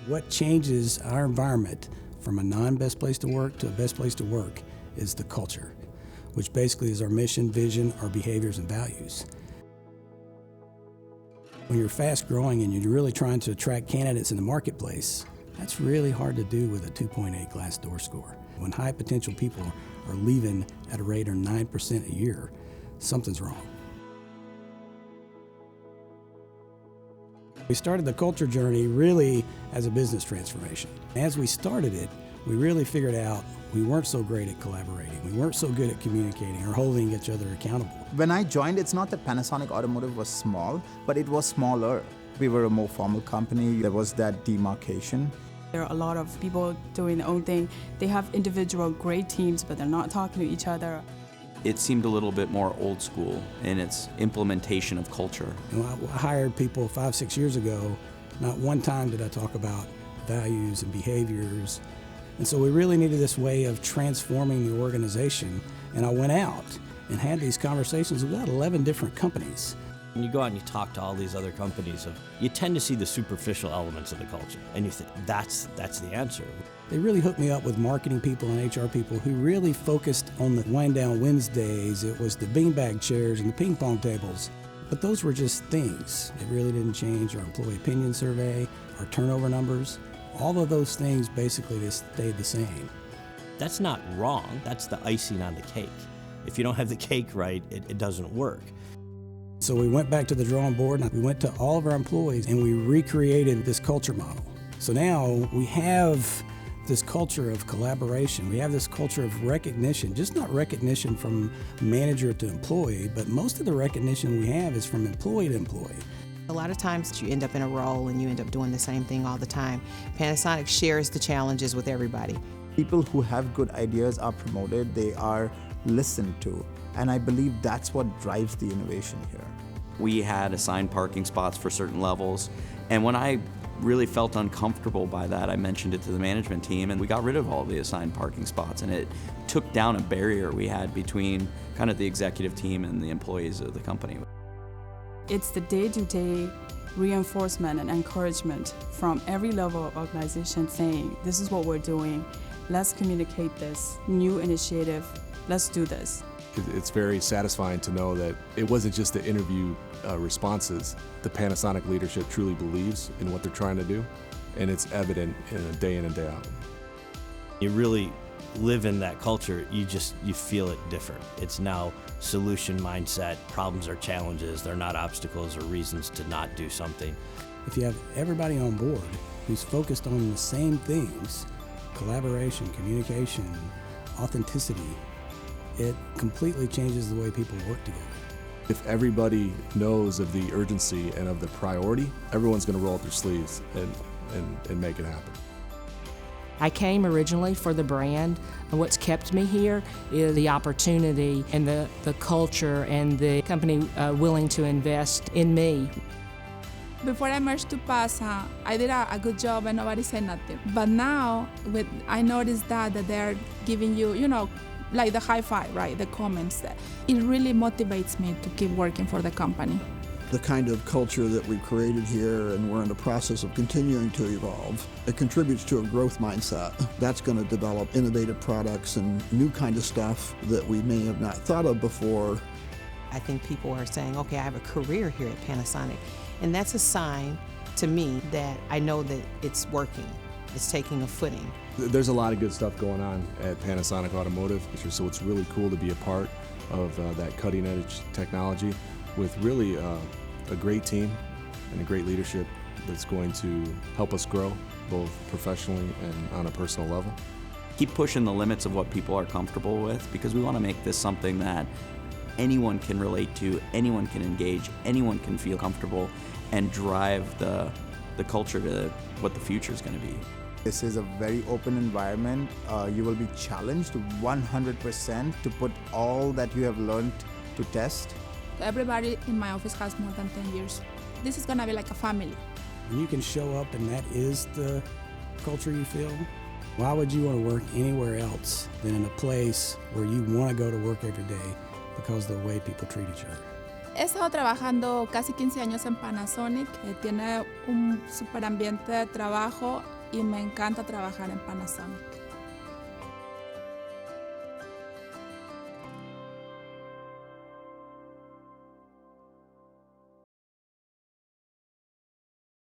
What changes our environment from a non-best place to work to a best place to work is the culture, which basically is our mission, vision, our behaviors, and values. When you're fast growing and you're really trying to attract candidates in the marketplace, that's really hard to do with a 2.8 Glassdoor score. When high potential people are leaving at a rate of 9% a year, something's wrong. We started the culture journey really as a business transformation. As we started it, we really figured out we weren't so great at collaborating. We weren't so good at communicating or holding each other accountable. When I joined, it's not that Panasonic Automotive was small, but it was smaller. We were a more formal company. There was that demarcation. There are a lot of people doing their own thing. They have individual great teams, but they're not talking to each other. It seemed a little bit more old school in its implementation of culture. I hired people 5-6 years ago. Not one time did I talk about values and behaviors. And so we really needed this way of transforming the organization. And I went out and had these conversations with about 11 different companies. When you go out and you talk to all these other companies, you tend to see the superficial elements of the culture, and you think that's the answer. They really hooked me up with marketing people and HR people who really focused on the wind down Wednesdays. It was the beanbag chairs and the ping pong tables. But those were just things. It really didn't change our employee opinion survey, our turnover numbers. All of those things basically just stayed the same. That's not wrong. That's the icing on the cake. If you don't have the cake right, it doesn't work. So we went back to the drawing board and we went to all of our employees and we recreated this culture model. So now we have this culture of collaboration. We have this culture of recognition, just not recognition from manager to employee, but most of the recognition we have is from employee to employee. A lot of times you end up in a role and you end up doing the same thing all the time. Panasonic shares the challenges with everybody. People who have good ideas are promoted, they are listened to, and I believe that's what drives the innovation here. We had assigned parking spots for certain levels, and when I really felt uncomfortable by that, I mentioned it to the management team, and we got rid of all the assigned parking spots, and it took down a barrier we had between kind of the executive team and the employees of the company. It's the day-to-day reinforcement and encouragement from every level of organization saying, this is what we're doing, let's communicate this new initiative, let's do this. It's very satisfying to know that it wasn't just the interview responses. The Panasonic leadership truly believes in what they're trying to do, and it's evident day in and day out. You really live in that culture, you feel it different. It's now solution mindset, problems are challenges, they're not obstacles or reasons to not do something. If you have everybody on board who's focused on the same things, collaboration, communication, authenticity, it completely changes the way people work together. If everybody knows of the urgency and of the priority, everyone's going to roll up their sleeves and make it happen. I came originally for the brand, and what's kept me here is the opportunity and the culture and the company willing to invest in me. Before I merged to PASA, I did a good job and nobody said nothing. But now, I noticed that they're giving you, like the high five, right, the comments. It really motivates me to keep working for the company. The kind of culture that we've created here, and we're in the process of continuing to evolve, it contributes to a growth mindset. That's going to develop innovative products and new kind of stuff that we may have not thought of before. I think people are saying, okay, I have a career here at Panasonic, and that's a sign to me that I know that it's working, it's taking a footing. There's a lot of good stuff going on at Panasonic Automotive, so it's really cool to be a part of that cutting edge technology with really a great team and a great leadership that's going to help us grow both professionally and on a personal level. Keep pushing the limits of what people are comfortable with, because we want to make this something that anyone can relate to, anyone can engage, anyone can feel comfortable and drive the culture to what the future is going to be. This is a very open environment. You will be challenged 100% to put all that you have learned to test. Everybody in my office has more than 10 years. This is gonna be like a family. When you can show up and that is the culture you feel, why would you want to work anywhere else than in a place where you want to go to work every day because of the way people treat each other? He estado trabajando casi 15 años en Panasonic. Tiene un super ambiente de trabajo. y me encanta trabajar en Panasonic.